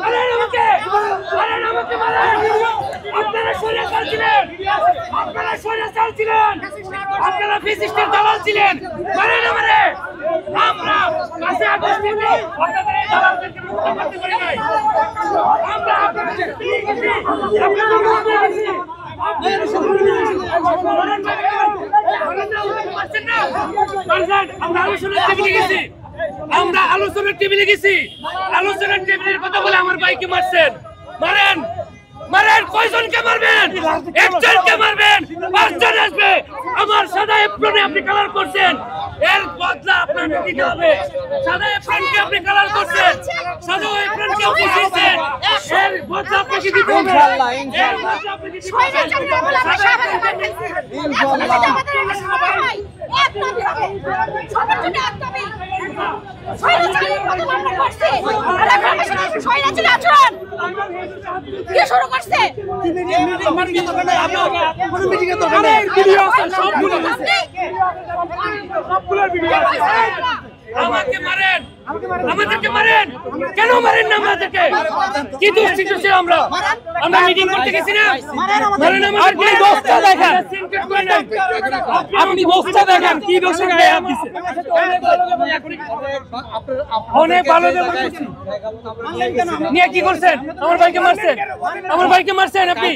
মারেন আমাকে, মারেন আমাকে, মারেন। আপনারা স্বৈরাচার ছিলেন, আপনারা স্বৈরাচার ছিলেন, আপনারা ফ্যাসিস্টের দালাল ছিলেন। মারেন আমারে। আমরা 5 আগস্ট থেকে আপনাদের এই দালালদেরকে মুক্ত করতে পারি নাই। আমরা আপনাদের সাথে গেছি, আপনাদের সাথে গেছি। আমরা আলোচনার টেবিলে গেছি, আলোচনার টেবিলের কথা বলে আমার ভাইকে মারছেন। মারেন, মারেন। কয়জনকে মারবেন? একজনকে মারবেন, 5 জন আসবে। আমার সাদা এপ্রনে আপনি কালার করছেন, এর বদলা আপনাকে দিতে হবে। সাদা এপ্রনকে আপনি কালার করছেন, সাদা এপ্রনকে আপনি দিয়েছেন, এর বদলা আপনাকে দিতে হবে। ইনশাআল্লাহ, ইনশাআল্লাহ, আমাকে মারেন, আমাদেরকে মারেন। কেন মারেন না আমাদেরকে? কি দুষ্কৃত ছিল আমরা? আমরা মিটিং করতে গেছি না? মারেন আমাদেরকে। আপনি বস্তা দেখেন, আপনি বস্তা দেখেন কি দোষে গায়ে হাত দিছে। অনেক ভালো নিয়ে কি করছেন? আমার ভাইকে মারছেন, আমার ভাইকে মারছেন। আপনি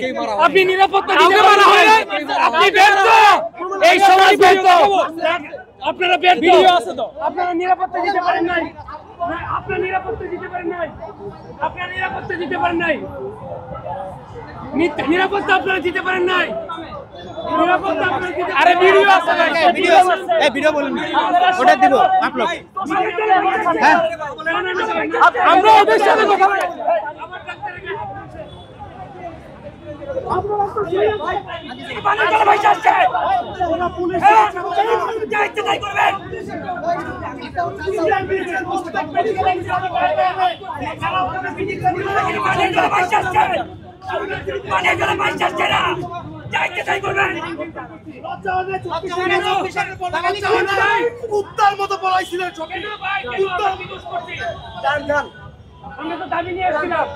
আপনি নিরাপত্তা দিতে পারেন না। আপনি ব্যর্থ, এই সময় ব্যর্থ। আপনারা ব্যর্থ, আপনারা নিরাপত্তা দিতে পারেন নাই, আপনারা নিরাপত্তা দিতে পারেন নাই, আপনারা নিরাপত্তা দিতে পারেন নাই, নিরাপত্তা আপনারা দিতে পারেন নাই, নিরাপত্তা আপনারা দিতে। আরে ভিডিও আছে, ভিডিও আছে, এই ভিডিও বলুন, ওটা দিব আপলোড। হ্যাঁ, আমরা ওদের সাথে কথা বলি। উত্তর মতো বলাইছিলেন, আমরা তো দাবি নিয়ে আসছিলাম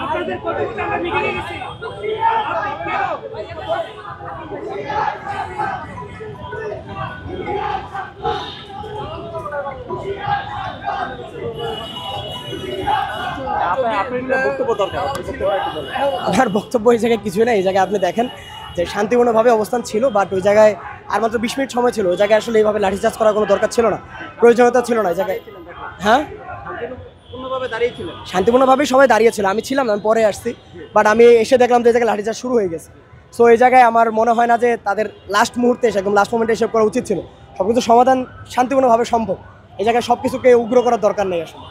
আপনাদের কতটা আমরা মিটিংয়ে গেছি। আমার বক্তব্য এই জায়গায় কিছুই না। এই জায়গায় আপনি দেখেন যে শান্তিপূর্ণভাবে অবস্থান ছিল, বাট ওই জায়গায় আর মাত্র 20 মিনিট সময় ছিল। ওই জায়গায় আসলে এইভাবে লাঠিচার্জ করার কোনো দরকার ছিল না, প্রয়োজনীয়তা ছিল না এই জায়গায়। হ্যাঁ, শান্তিপূর্ণভাবেই সবাই দাঁড়িয়েছিল, আমি ছিলাম না, আমি পরে আসছি। বাট আমি এসে দেখলাম যে এই জায়গায় লাঠিচার্জ শুরু হয়ে গেছে। সো এই জায়গায় আমার মনে হয় না যে তাদের লাস্ট মুহূর্তে এসে, একদম লাস্ট মোমেন্টে এসব করা উচিত ছিল। সব কিছু সমাধান শান্তিপূর্ণভাবে সম্ভব। এই জায়গায় সব কিছুকে উগ্র করার দরকার নেই আসলে।